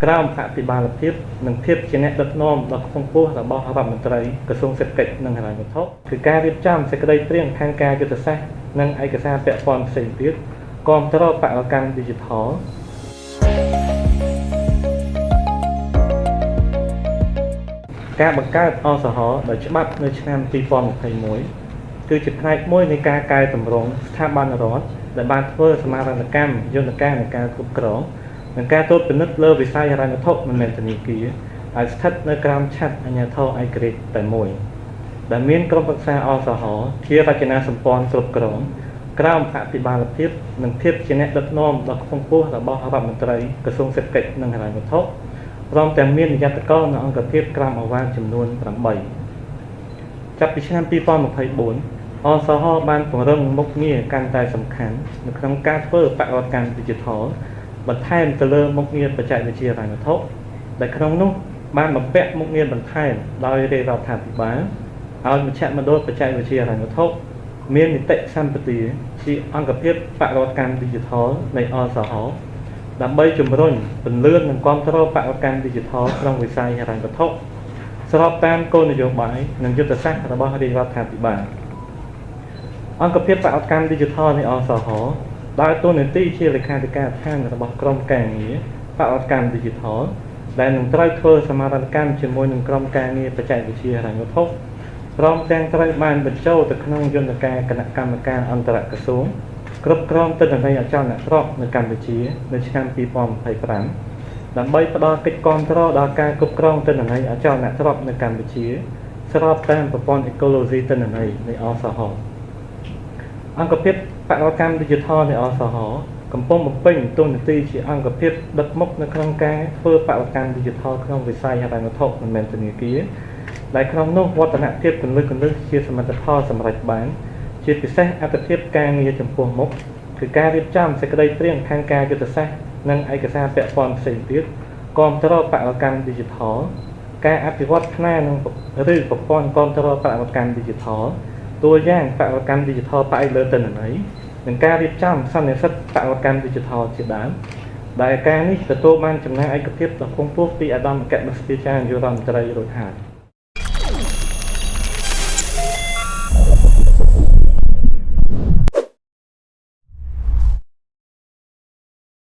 ក្រោមអភិបាលភាពនិងភាពជាអ្នកដឹកនាំដ៏ខ្ពង់ខ្ពស់របស់រដ្ឋមន្ត្រីក្រសួងសេដ្ឋកិច្ចនិងហិរញ្ញវត្ថុគឺការរៀបចំសេចក្តីព្រាងខាងការយុទ្ធសាស្ត្រនិងឯកសារពាក់ព័ន្ធផ្សេងទៀតគាំទ្របដកម្ម Digital ការបង្កើតអសហដោយច្បាប់នៅឆ្នាំ2021គឺជាផ្នែកមួយនៃការកែតម្រង់ស្ថាប័នរដ្ឋដែលបានធ្វើសមាហរណកម្មយន្តការនៃការគ្រប់គ្រងនិងការត្រួតពិនិត្យលើវិស័យហិរញ្ញវត្ថុមិនមែនធនាគារឲ្យស្ថិតនៅក្រោមឆ័ត្រអាជ្ញាធរឯករាជ្យតែមួយដែលមានក្រុមប្រឹក្សាអសហជារចនាសម្ព័ន្ធគ្រប់គ្រងក្រោមអភិបាលភាពនិងភាពជាអ្នកដឹកនាំដ៏ខ្ពង់ខ្ពស់របស់រដ្ឋមន្ត្រីក្រសួងសេដ្ឋកិច្ចនិងហិរញ្ញវត្ថុព្រមទាំងមាននាយកនិងអង្គភាពក្រមអាវ៉ាន់ចំនួន8ចាប់ពីឆ្នាំ2024អសហបានពង្រឹងមុខងារកាន់តែសំខាន់នៅក្នុងការធ្វើបដកម្ម Digital បន្ថែមទៅលើមុខងារបច្ចេកវិទ្យាហិរញ្ញវត្ថុដែលក្នុងនោះបានបំពាក់មុខងារបន្ថែមដោយរាជរដ្ឋាភិបាលឲ្យមជ្ឈមណ្ឌលបច្ចេកវិទ្យាហិរញ្ញវត្ថុមាននីតិសម្បទាជាអង្គភាពបដកម្ម Digital នៃអសហដើម្បីជំរុញពន្លឿននិងគាំទ្របដកម្ម Digital ក្នុងវិស័យហិរញ្ញវត្ថុស្របតាមគោលនយោបាយនិងយុទ្ធសាស្ត្ររបស់រាជរដ្ឋាភិបាលអង្គភាពបដកម្ម Digital នៃអសហដើរតួនាទីជាលេខាធិការដ្ឋានរបស់ក្រុមការងារបដកម្ម Digital ដែលនឹងត្រូវធ្វើសមាហរណកម្មជាមួយនឹងក្រុមការងារបច្ចេកវិទ្យាហិរញ្ញវត្ថុព្រមទាំងត្រូវបានបញ្ចូលទៅក្នុងយន្តការគណៈកម្មការអន្តរក្រសួងគ្រប់គ្រងទិន្នន័យអចលនទ្រព្យនៅកម្ពុជានៅឆ្នាំ2025ដើម្បីផ្ដល់កិច្ចគាំទ្រដល់ការគ្រប់គ្រងទិន្នន័យអចលនទ្រព្យនៅកម្ពុជាស្របតាមប្រព័ន្ធ Ecology ទិន្នន័យនៃអសហអង្គភាពបដកម្ម Digital នៃអសហកំពុងបំពេញតួនាទីជាអង្គភាពដឹកមុខនៅក្នុងការធ្វើបដកម្ម Digital ក្នុងវិស័យហិរញ្ញវត្ថុមិនមែនធនាគារដែលក្នុងនោះវឌ្ឍនភាពគន្លឹះជាសមិទ្ធផលសម្រេចបានជាពិសេសអត្ថប្រយោជន៍ការងារចំពោះមុខគឺការរៀបចំសេចក្តីព្រាងខាងការយុទ្ធសាស្ត្រនិងឯកសារពាក់ព័ន្ធផ្សេងទៀតគាំទ្របដកម្ម Digital ការអភិវឌ្ឍផ្នែកនិងឬប្រព័ន្ធគាំទ្របដកម្ម Digital តួយ៉ាងបដកម្ម Digital ផ្អែកលើទិន្នន័យនិងការរៀបចំសន្និសីទបដកម្ម Digital ជាដើមដែលការនេះទទួលបានចំណាយឯកភាពដ៏ខ្ពង់ខ្ពស់ពីឧត្តមអគ្គរដ្ឋាភិបាលនាយករដ្ឋមន្ត្រីរួចហើយ